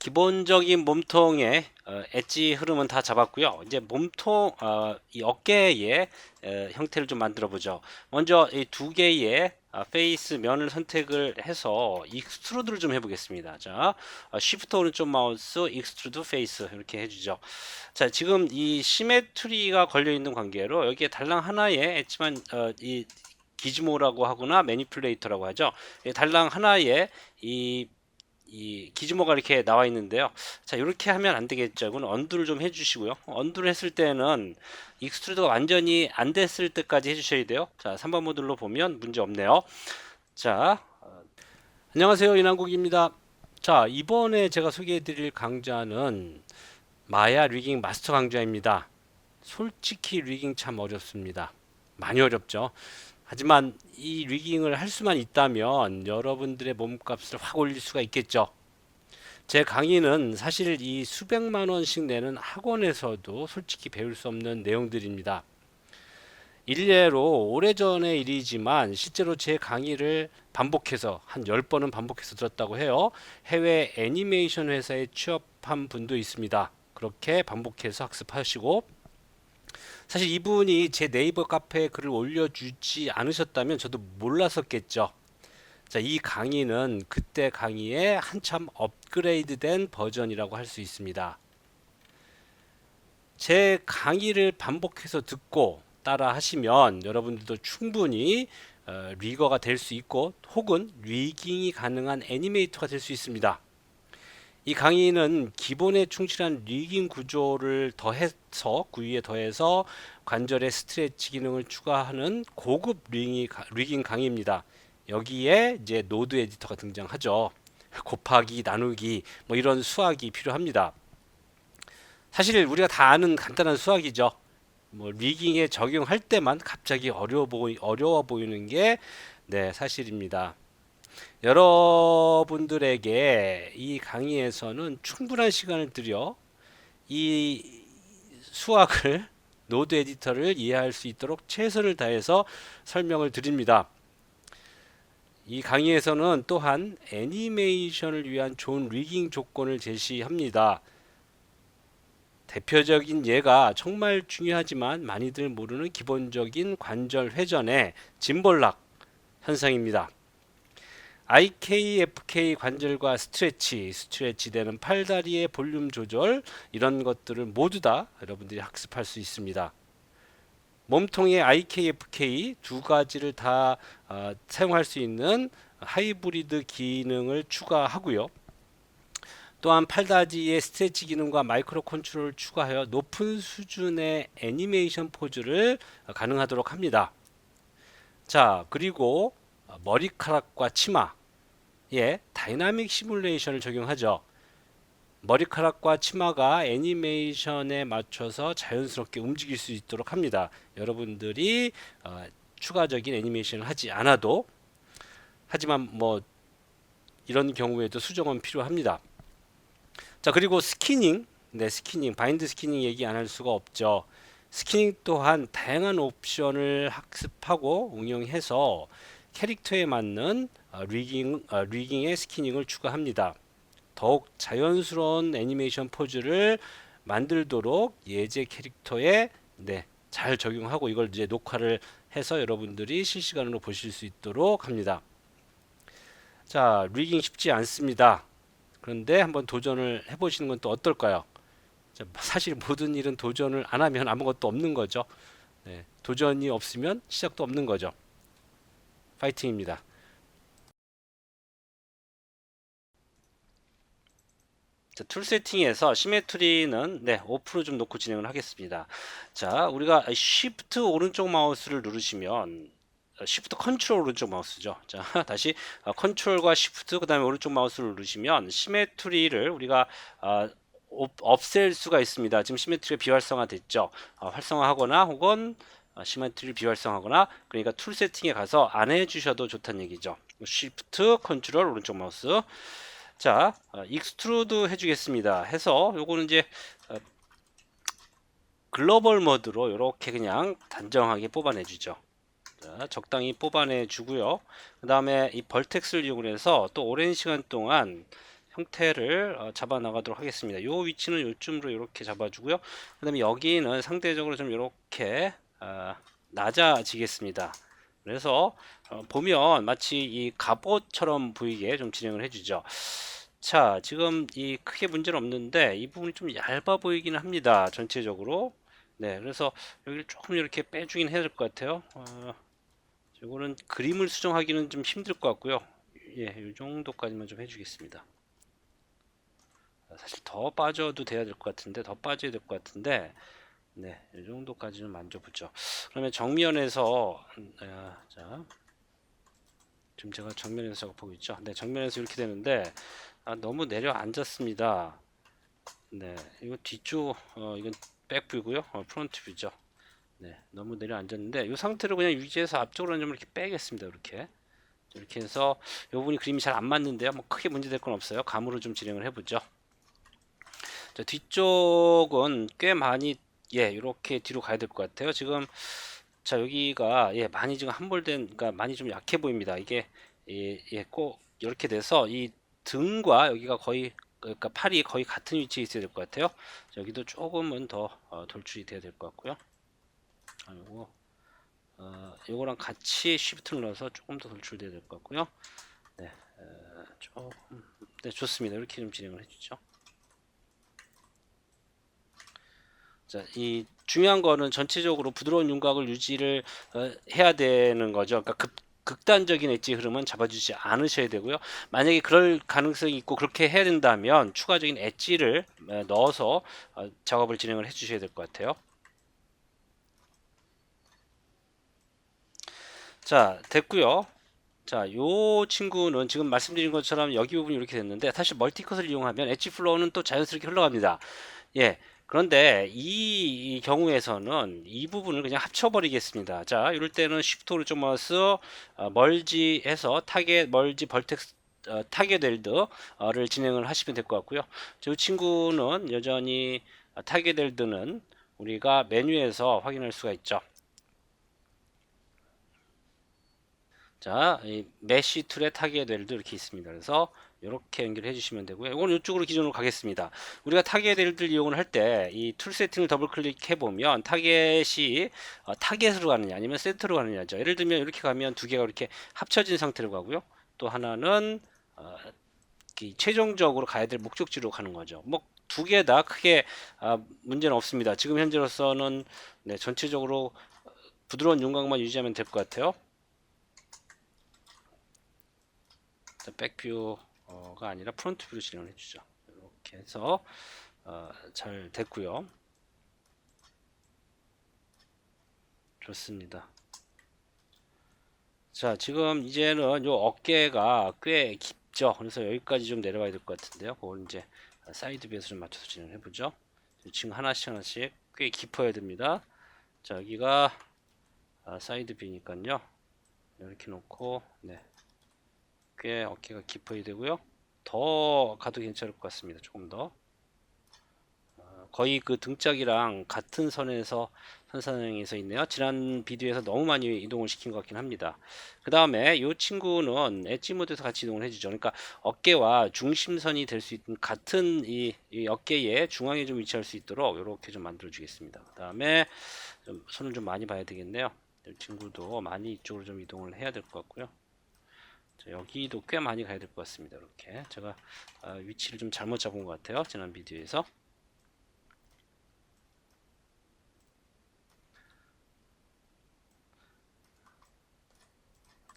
기본적인 몸통의 엣지 흐름은 다 잡았고요. 이제 몸통 이 어깨의 형태를 좀 만들어 보죠. 먼저 이 두 개의 페이스 면을 선택을 해서 익스트루드를 좀 해보겠습니다. 자, 쉬프트 오른쪽 마우스 익스트루드 페이스 이렇게 해주죠. 자, 지금 이 시메트리가 걸려 있는 관계로 여기에 달랑 하나의 엣지만 이 기즈모라고 하거나 매니플레이터라고 하죠. 달랑 하나의 이 기즈모가 이렇게 나와 있는데요. 자, 이렇게 하면 안 되겠죠. 이건 언두를 좀 해주시고요. 언두를 했을 때는 익스트루드가 완전히 안 됐을 때까지 해주셔야 돼요. 자, 3번 모듈로 보면 문제 없네요. 자, 안녕하세요. 이난국입니다. 자, 이번에 제가 소개해드릴 강좌는 마야 리깅 마스터 강좌입니다. 솔직히 리깅 참 어렵습니다. 많이 어렵죠. 하지만 이 리깅을 할 수만 있다면 여러분들의 몸값을 확 올릴 수가 있겠죠. 제 강의는 사실 이 수백만 원씩 내는 학원에서도 솔직히 배울 수 없는 내용들입니다. 일례로 오래전의 일이지만 실제로 제 강의를 반복해서 한 10번은 반복해서 들었다고 해요. 해외 애니메이션 회사에 취업한 분도 있습니다. 그렇게 반복해서 학습하시고, 사실 이분이 제 네이버 카페에 글을 올려주지 않으셨다면 저도 몰랐었겠죠. 자, 이 강의는 그때 강의의 한참 업그레이드된 버전이라고 할 수 있습니다. 제 강의를 반복해서 듣고 따라 하시면 여러분들도 충분히 리거가 될 수 있고 혹은 리깅이 가능한 애니메이터가 될 수 있습니다. 이 강의는 기본에 충실한 리깅 구조를 더해서 구위에 더해서 관절의 스트레치 기능을 추가하는 고급 리깅 강의입니다. 여기에 이제 노드 에디터가 등장하죠. 곱하기, 나누기 뭐 이런 수학이 필요합니다. 사실 우리가 다 아는 간단한 수학이죠. 뭐 리깅에 적용할 때만 갑자기 어려워 보이는 게 네, 사실입니다. 여러분들에게 이 강의에서는 충분한 시간을 들여 이 수학을 노드 에디터를 이해할 수 있도록 최선을 다해서 설명을 드립니다. 이 강의에서는 또한 애니메이션을 위한 좋은 리깅 조건을 제시합니다. 대표적인 예가 정말 중요하지만 많이들 모르는 기본적인 관절 회전의 짐볼락 현상입니다. IKFK 관절과 스트레치 되는 팔다리의 볼륨 조절 이런 것들을 모두 다 여러분들이 학습할 수 있습니다. 몸통의 IKFK 두 가지를 다 사용할 수 있는 하이브리드 기능을 추가하고요. 또한 팔다리의 스트레치 기능과 마이크로 컨트롤을 추가하여 높은 수준의 애니메이션 포즈를 가능하도록 합니다. 자, 그리고 머리카락과 치마에 다이나믹 시뮬레이션을 적용하죠. 머리카락과 치마가 애니메이션에 맞춰서 자연스럽게 움직일 수 있도록 합니다. 여러분들이 추가적인 애니메이션을 하지 않아도, 하지만 뭐 이런 경우에도 수정은 필요합니다. 자, 그리고 스키닝, 네, 스키닝, 바인드 스키닝 얘기 안 할 수가 없죠. 스키닝 또한 다양한 옵션을 학습하고 응용해서 캐릭터에 맞는 리깅의 스키닝을 추가합니다. 더욱 자연스러운 애니메이션 포즈를 만들도록 예제 캐릭터에 네, 잘 적용하고 이걸 이제 녹화를 해서 여러분들이 실시간으로 보실 수 있도록 합니다. 자, 리깅 쉽지 않습니다. 그런데 한번 도전을 해보시는 건 또 어떨까요? 자, 사실 모든 일은 도전을 안 하면 아무것도 없는 거죠. 네, 도전이 없으면 시작도 없는 거죠. 파이팅입니다. 자, 툴 세팅에서 시메트리는 네, 5% 좀 놓고 진행을 하겠습니다. 자, 우리가 Shift 오른쪽 마우스를 누르시면 Shift 컨트롤 오른쪽 마우스죠. 자, 다시 컨트롤과 Shift 그다음에 오른쪽 마우스를 누르시면 시메트리를 우리가 없앨 수가 있습니다. 지금 시메트리가 비활성화 됐죠. 활성화하거나 혹은 시메트리를 비활성화하거나 그러니까 툴 세팅에 가서 안 해주셔도 좋다는 얘기죠. Shift 컨트롤 오른쪽 마우스. 자, 익스트루드 해주겠습니다. 해서 요거는 이제 글로벌 모드로 이렇게 그냥 단정하게 뽑아내주죠. 자, 적당히 뽑아내주고요. 그 다음에 이 벌텍스를 이용해서 또 오랜 시간 동안 형태를 잡아 나가도록 하겠습니다. 요 위치는 요쯤으로 이렇게 잡아주고요. 그 다음에 여기는 상대적으로 좀 이렇게 낮아지겠습니다. 그래서 보면 마치 이 갑옷처럼 보이게 좀 진행을 해주죠. 자, 지금 이 크게 문제는 없는데 이 부분이 좀 얇아 보이기는 합니다. 전체적으로. 네, 그래서 여기를 조금 이렇게 빼주긴 해야 될 것 같아요. 이거는 그림을 수정하기는 좀 힘들 것 같고요. 예, 이 정도까지만 좀 해주겠습니다. 사실 더 빠져도 돼야 될 것 같은데, 더 빠져야 될 것 같은데, 네, 이 정도까지는 만져보죠. 그러면 정면에서, 자, 지금 제가 정면에서 작업하고 있죠. 네, 정면에서 이렇게 되는데, 너무 내려앉았습니다. 네, 이거 뒤쪽, 이건 백뷰고요. 프론트 뷰죠. 네, 너무 내려앉았는데, 이 상태로 그냥 유지해서 앞쪽으로 좀 이렇게 빼겠습니다. 이렇게 해서 이 부분이 그림이 잘 안 맞는데요. 뭐 크게 문제될 건 없어요. 감으로 좀 진행을 해보죠. 자, 뒤쪽은 꽤 많이 이렇게 뒤로 가야 될 것 같아요. 지금 자 여기가 많이 지금 함몰된 그러니까 많이 좀 약해 보입니다. 이게 꼭 이렇게 돼서 이 등과 여기가 거의 그러니까 팔이 거의 같은 위치에 있어야 될 것 같아요. 자, 여기도 조금은 더 돌출이 돼야 될 것 같고요. 요거랑 같이 쉬프트를 넣어서 조금 더 돌출돼야 될 것 같고요. 네, 조금 네 좋습니다. 이렇게 좀 진행을 해주죠. 자, 이 중요한 거는 전체적으로 부드러운 윤곽을 유지를 해야 되는 거죠. 그러니까 극단적인 엣지 흐름은 잡아주지 않으셔야 되고요. 만약에 그럴 가능성이 있고 그렇게 해야 된다면 추가적인 엣지를 넣어서 작업을 진행을 해주셔야 될 것 같아요. 자, 됐고요. 자, 요 친구는 지금 말씀드린 것처럼 여기 부분이 이렇게 됐는데 사실 멀티컷을 이용하면 엣지 플로우는 또 자연스럽게 흘러갑니다. 예. 그런데 이 경우에서는 이 부분을 그냥 합쳐버리겠습니다. 자, 이럴 때는 Shift 오른쪽 마우스 멀지해서 타겟 멀지 벌텍스 타겟 웰드를 진행을 하시면 될 것 같고요. 이 친구는 여전히 타겟 웰드는 우리가 메뉴에서 확인할 수가 있죠. 자, 이 메쉬 툴의 타겟 웰도 이렇게 있습니다. 그래서 이렇게 연결해 주시면 되고요. 이건 이쪽으로 기준으로 가겠습니다. 우리가 타겟 웰들 이용을 할 때 이 툴 세팅을 더블 클릭해 보면 타겟이 타겟으로 가느냐 아니면 센터로 가느냐죠. 예를 들면 이렇게 가면 두 개가 이렇게 합쳐진 상태로 가고요. 또 하나는 최종적으로 가야 될 목적지로 가는 거죠. 뭐 두 개 다 크게 문제는 없습니다. 지금 현재로서는 네, 전체적으로 부드러운 윤곽만 유지하면 될 것 같아요. 백뷰가 아니라 프론트 뷰로 진행을 해주죠. 이렇게 해서 잘 됐고요. 좋습니다. 자, 지금 이제는 요 어깨가 꽤 깊죠. 그래서 여기까지 좀 내려가야 될 것 같은데요. 그걸 이제 사이드 뷰에서 좀 맞춰서 진행을 해보죠. 지금 하나씩 꽤 깊어야 됩니다. 자, 여기가 사이드 뷰니까요. 이렇게 놓고 네, 꽤 어깨가 깊어야 되고요. 더 가도 괜찮을 것 같습니다. 조금 더. 거의 그 등짝이랑 같은 선에서 선상에서 있네요. 지난 비디오에서 너무 많이 이동을 시킨 것 같긴 합니다. 그 다음에 이 친구는 엣지 모드에서 같이 이동을 해주죠. 그러니까 어깨와 중심선이 될 수 있는 같은 이 어깨의 중앙에 좀 위치할 수 있도록 이렇게 좀 만들어 주겠습니다. 그 다음에 손을 좀 많이 봐야 되겠네요. 이 친구도 많이 이쪽으로 좀 이동을 해야 될 것 같고요. 자, 여기도 꽤 많이 가야 될 것 같습니다. 이렇게 제가 위치를 좀 잘못 잡은 것 같아요. 지난 비디오에서.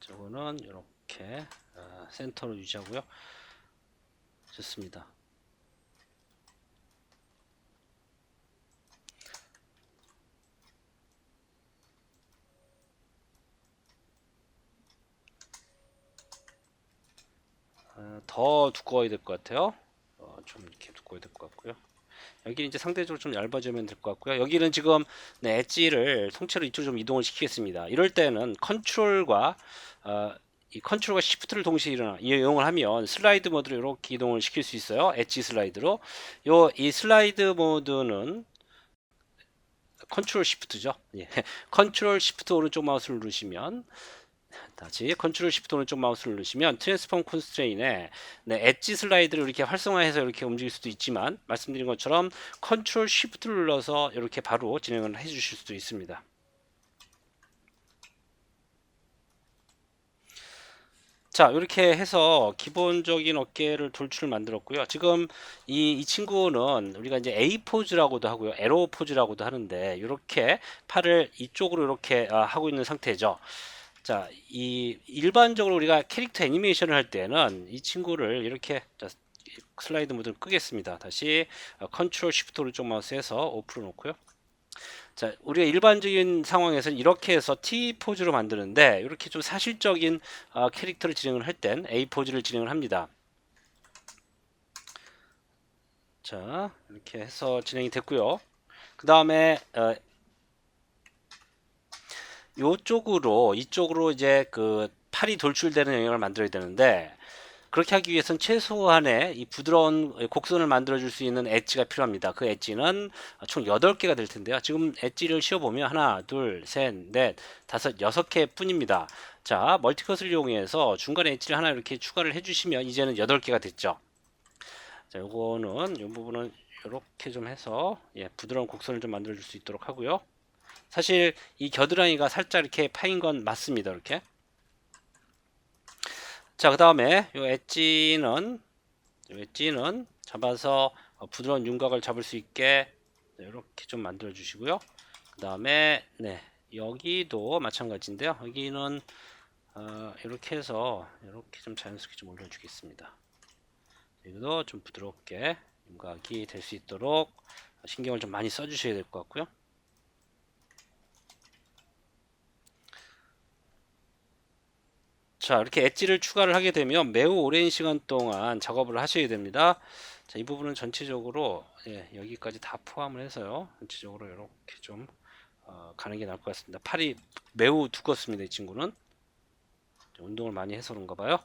저거는 이렇게 센터로 유지하고요. 좋습니다. 더 두꺼워야 될 것 같아요. 좀 이렇게 두꺼워야 될 것 같고요. 여기는 이제 상대적으로 좀 얇아지면 될 것 같고요. 여기는 지금 네, 엣지를 통째로 이쪽으로 좀 이동을 시키겠습니다. 이럴 때는 컨트롤과 이 컨트롤과 시프트를 동시에 이용을 하면 슬라이드 모드로 이렇게 이동을 시킬 수 있어요. 엣지 슬라이드로. 이 슬라이드 모드는 컨트롤 시프트죠. 예. 컨트롤 시프트 오른쪽 마우스를 누르시면 다시 컨트롤 시프트 오른쪽 마우스를 누르시면 트랜스폼 콘스트레인에 엣지 슬라이드를 이렇게 활성화해서 이렇게 움직일 수도 있지만 말씀드린 것처럼 컨트롤 시프트를 눌러서 이렇게 바로 진행을 해 주실 수도 있습니다. 자, 이렇게 해서 기본적인 어깨를 돌출을 만들었고요. 지금 이 친구는 우리가 이제 A 포즈라고도 하고요. 에로 포즈라고도 하는데 이렇게 팔을 이쪽으로 이렇게 하고 있는 상태죠. 자, 이 일반적으로 우리가 캐릭터 애니메이션을 할 때는 이 친구를 이렇게 슬라이드 모드를 끄겠습니다. 다시 컨트롤 시프트 오른쪽 마우스에서 오프로 놓고요. 자, 우리가 일반적인 상황에서는 이렇게 해서 T 포즈로 만드는데 이렇게 좀 사실적인 캐릭터를 진행을 할 땐 A 포즈를 진행을 합니다. 자, 이렇게 해서 진행이 됐고요. 그 다음에 이쪽으로 이제 그 팔이 돌출되는 영역을 만들어야 되는데 그렇게 하기 위해서는 최소한의 이 부드러운 곡선을 만들어 줄 수 있는 엣지가 필요합니다. 그 엣지는 총 8개가 될 텐데요. 지금 엣지를 씌워 보면 하나, 둘, 셋, 넷, 다섯, 6개 뿐입니다. 자, 멀티컷을 이용해서 중간에 엣지를 하나 이렇게 추가를 해 주시면 이제는 8개가 됐죠. 자, 요거는 이 부분은 이렇게 좀 해서 부드러운 곡선을 좀 만들어 줄 수 있도록 하고요. 사실 이 겨드랑이가 살짝 이렇게 파인 건 맞습니다. 이렇게. 자, 그 다음에 요 엣지는 잡아서 부드러운 윤곽을 잡을 수 있게 이렇게 좀 만들어 주시고요. 그 다음에 여기도 마찬가지인데요. 여기는 이렇게 해서 이렇게 좀 자연스럽게 좀 올려주겠습니다. 여기도 좀 부드럽게 윤곽이 될 수 있도록 신경을 좀 많이 써주셔야 될 것 같고요. 자, 이렇게 엣지를 추가를 하게 되면 매우 오랜 시간 동안 작업을 하셔야 됩니다. 자, 이 부분은 전체적으로 여기까지 다 포함을 해서요. 전체적으로 이렇게 좀 가는 게 나을 것 같습니다. 팔이 매우 두껍습니다. 이 친구는 운동을 많이 해서 그런가 봐요.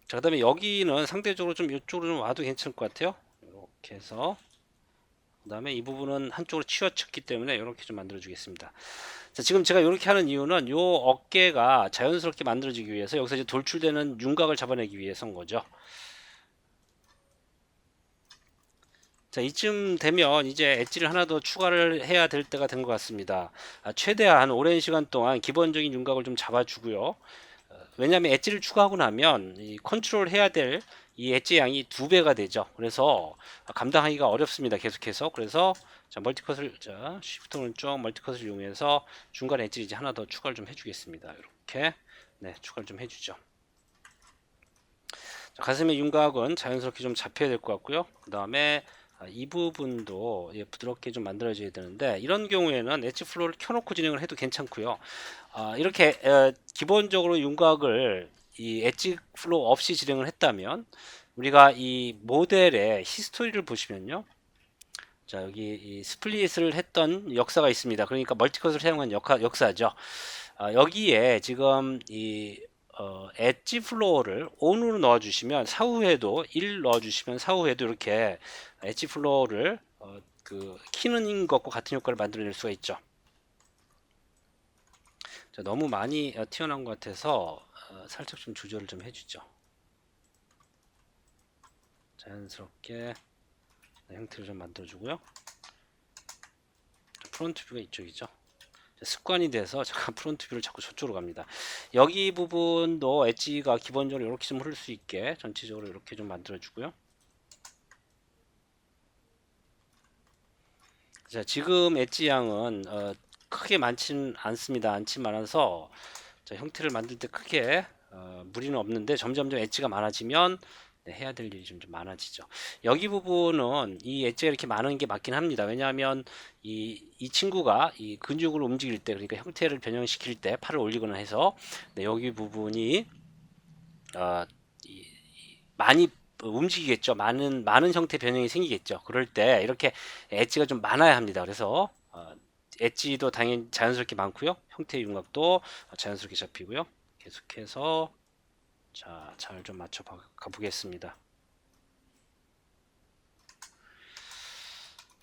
자, 그다음에 여기는 상대적으로 좀 이쪽으로 좀 와도 괜찮을 것 같아요. 이렇게 해서 그다음에 이 부분은 한쪽으로 치우쳤기 때문에 이렇게 좀 만들어 주겠습니다. 자, 지금 제가 이렇게 하는 이유는 요 어깨가 자연스럽게 만들어지기 위해서 여기서 이제 돌출되는 윤곽을 잡아내기 위해서인 거죠. 자, 이쯤 되면 이제 엣지를 하나 더 추가를 해야 될 때가 된 것 같습니다. 최대한 오랜 시간 동안 기본적인 윤곽을 좀 잡아주고요. 왜냐하면 엣지를 추가하고 나면 이 컨트롤 해야 될 이 엣지 양이 2배가 되죠. 그래서 감당하기가 어렵습니다. 계속해서. 그래서 자, 쉬프트 오른쪽 멀티컷을 이용해서 중간 엣지를 이제 하나 더 추가를 좀 해주겠습니다. 이렇게 추가를 좀 해주죠. 자, 가슴의 윤곽은 자연스럽게 좀 잡혀야 될 것 같고요. 그 다음에 이 부분도 부드럽게 좀 만들어져야 되는데 이런 경우에는 엣지 플로우를 켜놓고 진행을 해도 괜찮고요. 이렇게 기본적으로 윤곽을 이 엣지 플로우 없이 진행을 했다면 우리가 이 모델의 히스토리를 보시면요. 자, 여기 이 스플릿을 했던 역사가 있습니다. 그러니까 멀티컷을 사용한 역사죠. 여기에 지금 이 엣지 플로어를 ON으로 넣어주시면 사후에도 1 넣어주시면 사후에도 이렇게 엣지 플로어를 그 키는 것과 같은 효과를 만들어낼 수가 있죠. 자, 너무 많이 튀어나온 것 같아서 살짝 좀 조절을 좀 해주죠. 자연스럽게 형태를 좀 만들어주고요. 프론트 뷰가 이쪽이죠. 습관이 돼서 잠깐 프론트 뷰를 자꾸 저쪽으로 갑니다. 여기 부분도 엣지가 기본적으로 이렇게 좀 흐를 수 있게 전체적으로 이렇게 좀 만들어 주고요. 자, 지금 엣지 양은 크게 많지는 않습니다. 많아서 자, 형태를 만들 때 크게 무리는 없는데 점점점 엣지가 많아지면 해야 될 일이 좀 많아지죠. 여기 부분은 이 엣지가 이렇게 많은 게 맞긴 합니다. 왜냐하면 이 친구가 이 근육을 움직일 때 그러니까 형태를 변형시킬 때 팔을 올리거나 해서 여기 부분이 어, 많이 움직이겠죠. 많은 형태 변형이 생기겠죠. 그럴 때 이렇게 엣지가 좀 많아야 합니다. 그래서 엣지도 당연히 자연스럽게 많고요. 형태 윤곽도 자연스럽게 잡히고요. 계속해서 자, 잘 좀 맞춰 가보겠습니다.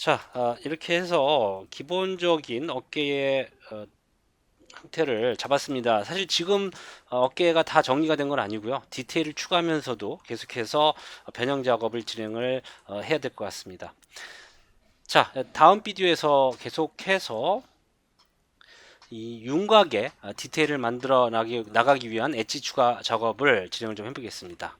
자, 이렇게 해서 기본적인 어깨의 형태를 잡았습니다. 사실 지금 어깨가 다 정리가 된 건 아니고요. 디테일을 추가하면서도 계속해서 변형 작업을 진행을 해야 될 것 같습니다. 자, 다음 비디오에서 계속해서 이 윤곽의 디테일을 만들어 나가기 위한 엣지 추가 작업을 진행을 좀 해보겠습니다.